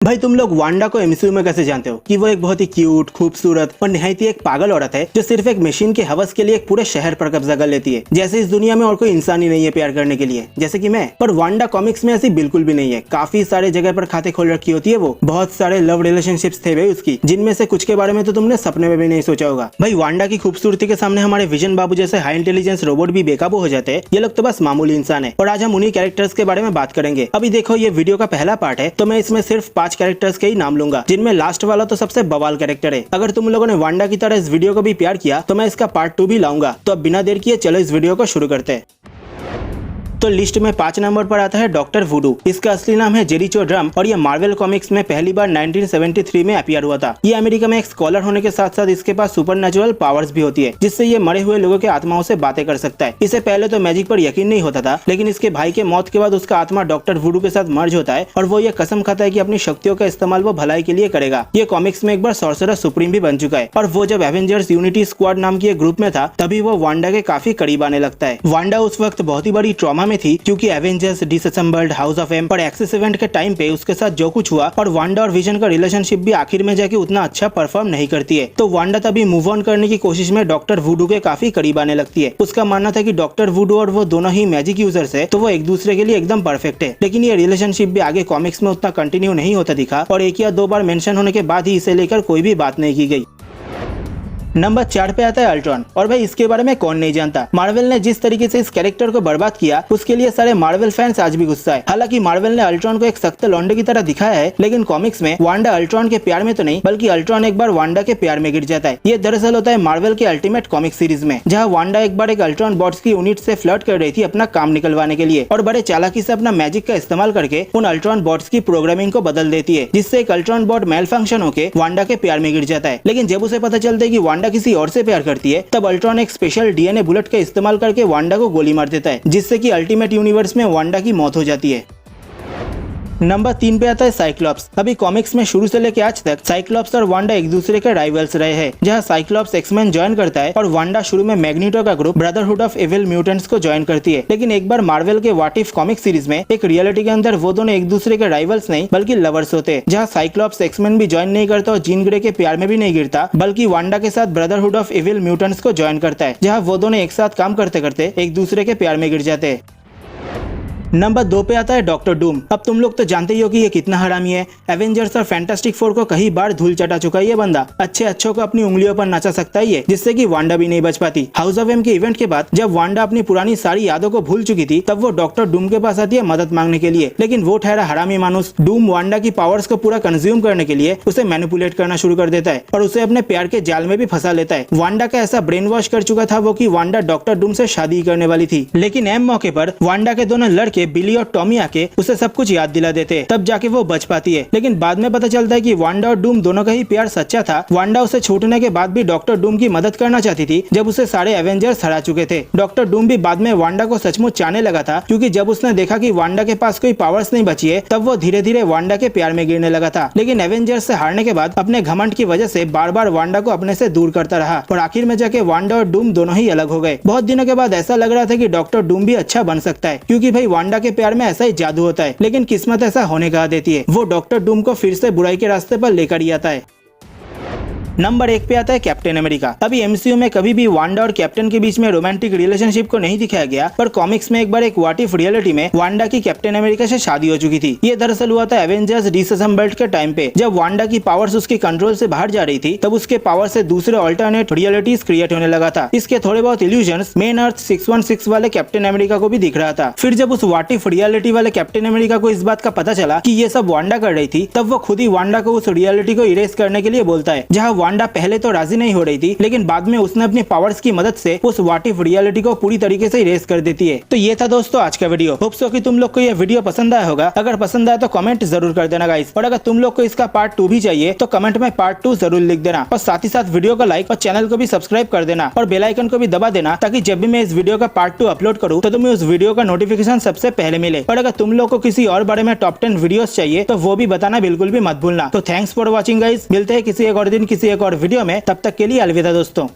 भाई तुम लोग वांडा को एमसीयू में कैसे जानते हो कि वो एक बहुत ही क्यूट, खूबसूरत और निहायत ही एक पागल औरत है जो सिर्फ एक मशीन के हवस के लिए एक पूरे शहर पर कब्जा कर लेती है। जैसे इस दुनिया में और कोई इंसान ही नहीं है प्यार करने के लिए, जैसे कि मैं। पर वांडा कॉमिक्स में ऐसी बिल्कुल भी नहीं है। काफी सारे जगह पर खाते खोल रखी होती है वो। बहुत सारे लव रिलेशनशिप्स थे भाई उसकी, जिनमें से कुछ के बारे में तो तुमने सपने में भी नहीं सोचा होगा। भाई वांडा की खूबसूरती के सामने हमारे विजन बाबू जैसे हाई इंटेलिजेंस रोबोट भी बेकाबू हो जाते हैं। ये लोग तो बस मामूली इंसान है। और आज हम उन्हीं कैरेक्टर्स के बारे में बात करेंगे। अभी देखो ये वीडियो का पहला पार्ट है, तो मैं इसमें सिर्फ 5 कैरेक्टर्स के ही नाम लूंगा, जिनमें लास्ट वाला तो सबसे बवाल कैरेक्टर है। अगर तुम लोगों ने वांडा की तरह इस वीडियो को भी प्यार किया तो मैं इसका पार्ट 2 भी लाऊंगा। तो अब बिना देर किए चलो इस वीडियो को शुरू करते हैं। तो लिस्ट में 5 नंबर पर आता है डॉक्टर वुडू। इसका असली नाम है जेरिचो ड्रम और ये मार्वल कॉमिक्स में पहली बार 1973 में अपीयर हुआ था। ये अमेरिका में एक स्कॉलर होने के साथ साथ इसके पास सुपरनेचुरल पावर्स भी होती है, जिससे ये मरे हुए लोगों के आत्माओं से बातें कर सकता है। इसे पहले तो मैजिक पर यकीन नहीं होता था, लेकिन इसके भाई के मौत के बाद उसका आत्मा डॉक्टर वुडू के साथ मर्ज होता है और वो ये कसम खाता है कि अपनी शक्तियों का इस्तेमाल वो भलाई के लिए करेगा। ये कॉमिक्स में एक बार सॉर्सरर सुप्रीम भी बन चुका है और वो जब एवेंजर्स यूनिटी स्क्वाड नाम की एक ग्रुप में था तभी वो वांडा के काफी करीब आने लगता है। वांडा उस वक्त बहुत ही बड़ी ट्रॉमा में थी, क्योंकि एवेंजर्स, डिसअसेंबल्ड, हाउस ऑफ एम और एक्सिस इवेंट के टाइम पे उसके साथ जो कुछ हुआ और वांडा और विजन का रिलेशनशिप भी आखिर में जाके उतना अच्छा परफॉर्म नहीं करती है। तो वांडा तभी मूव ऑन करने की कोशिश में डॉक्टर वुडू के काफी करीब आने लगती है। उसका मानना था कि डॉक्टर वुडू और वो दोनों ही मैजिक यूजर्स है, तो वो एक दूसरे के लिए एकदम परफेक्ट है। लेकिन ये रिलेशनशिप भी आगे कॉमिक्स में उतना कंटिन्यू नहीं होता दिखा और 1 या 2 बार मेंशन होने के बाद ही इसे लेकर कोई भी बात नहीं की गई। नंबर 4 पे आता है अल्ट्रॉन। और भाई इसके बारे में कौन नहीं जानता। मार्वल ने जिस तरीके से इस कैरेक्टर को बर्बाद किया उसके लिए सारे मार्वल फैंस आज भी गुस्सा है। हालांकि मार्वल ने अल्ट्रॉन को एक सख्त लौंडे की तरह दिखाया है, लेकिन कॉमिक्स में वांडा अल्ट्रॉन के प्यार में तो नहीं, बल्कि अल्ट्रॉन एक बार वांडा के प्यार में गिर जाता है। ये दरअसल होता है मार्वल के अल्टीमेट कॉमिक सीरीज में, जहाँ वांडा एक बार एक अल्ट्रॉन बॉट्स की यूनिट से फ्लर्ट कर रही थी अपना काम निकलवाने के लिए, और बड़े चालाकी से अपना मैजिक का इस्तेमाल करके उन अल्ट्रॉन बॉट्स की प्रोग्रामिंग को बदल देती है, जिससे एक अल्ट्रॉन बॉट मेल फंक्शन होकर वांडा के प्यार में गिर जाता है। लेकिन जब उसे पता चलता है कि वांडा किसी और से प्यार करती है, तब अल्ट्रॉन एक स्पेशल डीएनए बुलेट का इस्तेमाल करके वांडा को गोली मार देता है, जिससे कि अल्टीमेट यूनिवर्स में वांडा की मौत हो जाती है। नंबर 3 पे आता है साइक्लॉप्स। अभी कॉमिक्स में शुरू से लेकर आज तक साइक्लॉप्स और वांडा एक दूसरे के राइवल्स रहे हैं, जहां साइक्लॉप्स एक्समैन ज्वाइन करता है और वांडा शुरू में मैग्नीटो का group brotherhood of evil mutants को ज्वाइन करती है। लेकिन एक बार मार्वल के व्हाट इफ कॉमिक सीरीज में एक रियलिटी के अंदर वो दोनों एक दूसरे के राइवल्स नहीं बल्कि लवर्स होते हैं, जहाँ साइक्लॉप्स एक्समैन भी ज्वाइन नहीं करता और जीन ग्रे के प्यार में भी नहीं गिरता, बल्कि वांडा के साथ ब्रदरहुड ऑफ इविल म्यूटेंट्स को ज्वाइन करता है, जहाँ वो दोनों एक साथ काम करते करते एक दूसरे के प्यार में गिर जाते हैं। नंबर 2 पे आता है डॉक्टर डूम। अब तुम लोग तो जानते ही हो कि ये कितना हरामी है। एवेंजर्स और फैंटास्टिक फोर को कई बार धूल चटा चुका है ये बंदा। अच्छों को अपनी उंगलियों पर नचा सकता है ये, जिससे कि वांडा भी नहीं बच पाती। हाउस ऑफ एम के इवेंट के बाद जब वांडा अपनी पुरानी सारी यादों को भूल चुकी थी, तब वो डॉक्टर डूम के पास आती है मदद मांगने के लिए, लेकिन वो ठहरा हरामी मानुस। डूम वांडा की पावर्स को पूरा कंज्यूम करने के लिए उसे मैनिपुलेट करना शुरू कर देता है और उसे अपने प्यार के जाल में भी फंसा लेता है। वांडा का ऐसा ब्रेन वॉश कर चुका था वो कि वांडा डॉक्टर डूम से शादी करने वाली थी, लेकिन एम मौके पर वांडा के दोनों लड़के बिली और टॉमी आके उसे सब कुछ याद दिला देते हैं, तब जाके वो बच पाती है। लेकिन बाद में पता चलता है कि वांडा और डूम दोनों का ही प्यार सच्चा था। वांडा उसे छूटने के बाद भी डॉक्टर डूम की मदद करना चाहती थी, जब उसे सारे एवेंजर्स हरा चुके थे। डॉक्टर डूम भी बाद में वांडा को सचमुच चाहने लगा था, क्योंकि जब उसने देखा कि वांडा के पास कोई पावर्स नहीं बची है, तब वो धीरे धीरे वांडा के प्यार में गिरने लगा था। लेकिन एवेंजर्स से हारने के बाद अपने घमंड की वजह से बार बार वांडा को अपने से दूर करता रहा और आखिर में जाके वांडा और डूम दोनों ही अलग हो गए। बहुत दिनों के बाद ऐसा लग रहा था कि डॉक्टर डूम भी अच्छा बन सकता है, क्योंकि भाई वांडा के प्यार में ऐसा ही जादू होता है। लेकिन किस्मत ऐसा होने का देती है, वो डॉक्टर डूम को फिर से बुराई के रास्ते पर लेकर ही आता है। नंबर 1 पे आता है कैप्टन अमेरिका। अभी एमसीयू में कभी भी वांडा और कैप्टन के बीच में रोमांटिक रिलेशनशिप को नहीं दिखाया गया, पर कॉमिक्स में एक बार एक व्हाट इफ रियलिटी में वांडा की कैप्टन अमेरिका से शादी हो चुकी थी। ये दरअसल हुआ था एवेंजर्स डिसअसेंबल्ड के टाइम पे, जब वांडा की पावर्स उसके कंट्रोल से बाहर जा रही थी, तब उसके पावर से दूसरे ऑल्टरनेट रियलिटीज क्रिएट होने लगा था। इसके थोड़े बहुत इल्यूजन्स मेन अर्थ 616 वाले कैप्टन अमेरिका को भी दिख रहा था। फिर जब उस व्हाट इफ रियलिटी वाले कैप्टन अमेरिका को इस बात का पता चला कि ये सब वांडा कर रही थी, तब वो खुद ही वांडा को उस रियलिटी को इरेज करने के लिए बोलता है, जहाँ वांडा पहले तो नहीं हो रही थी, लेकिन बाद में उसने अपनी पावर्स की मदद से उस व्हाट इफ रियलिटी को पूरी तरीके से इरेज कर देती है। तो ये था दोस्तों आज का वीडियो। होप सो कि तुम लोग को ये वीडियो पसंद आया होगा। अगर पसंद आया तो कमेंट जरूर कर देना गाइस, और अगर तुम लोग को इसका पार्ट 2 भी चाहिए तो कमेंट में पार्ट 2 जरूर लिख देना, और साथ ही साथ वीडियो को लाइक और चैनल को भी सब्सक्राइब कर देना और बेल आइकन को भी दबा देना, ताकि जब भी मैं इस वीडियो का पार्ट 2 अपलोड करूँ तो तुम्हें उस वीडियो का नोटिफिकेशन सबसे पहले मिले। और अगर तुम लोग को किसी और बारे में टॉप 10 वीडियोस चाहिए तो वो भी बताना बिल्कुल भी मत भूलना। तो थैंक्स फॉर वॉचिंग गाइस, मिलते हैं किसी एक और दिन किसी एक और वीडियो में। तब तक के लिए अलविदा दोस्तों।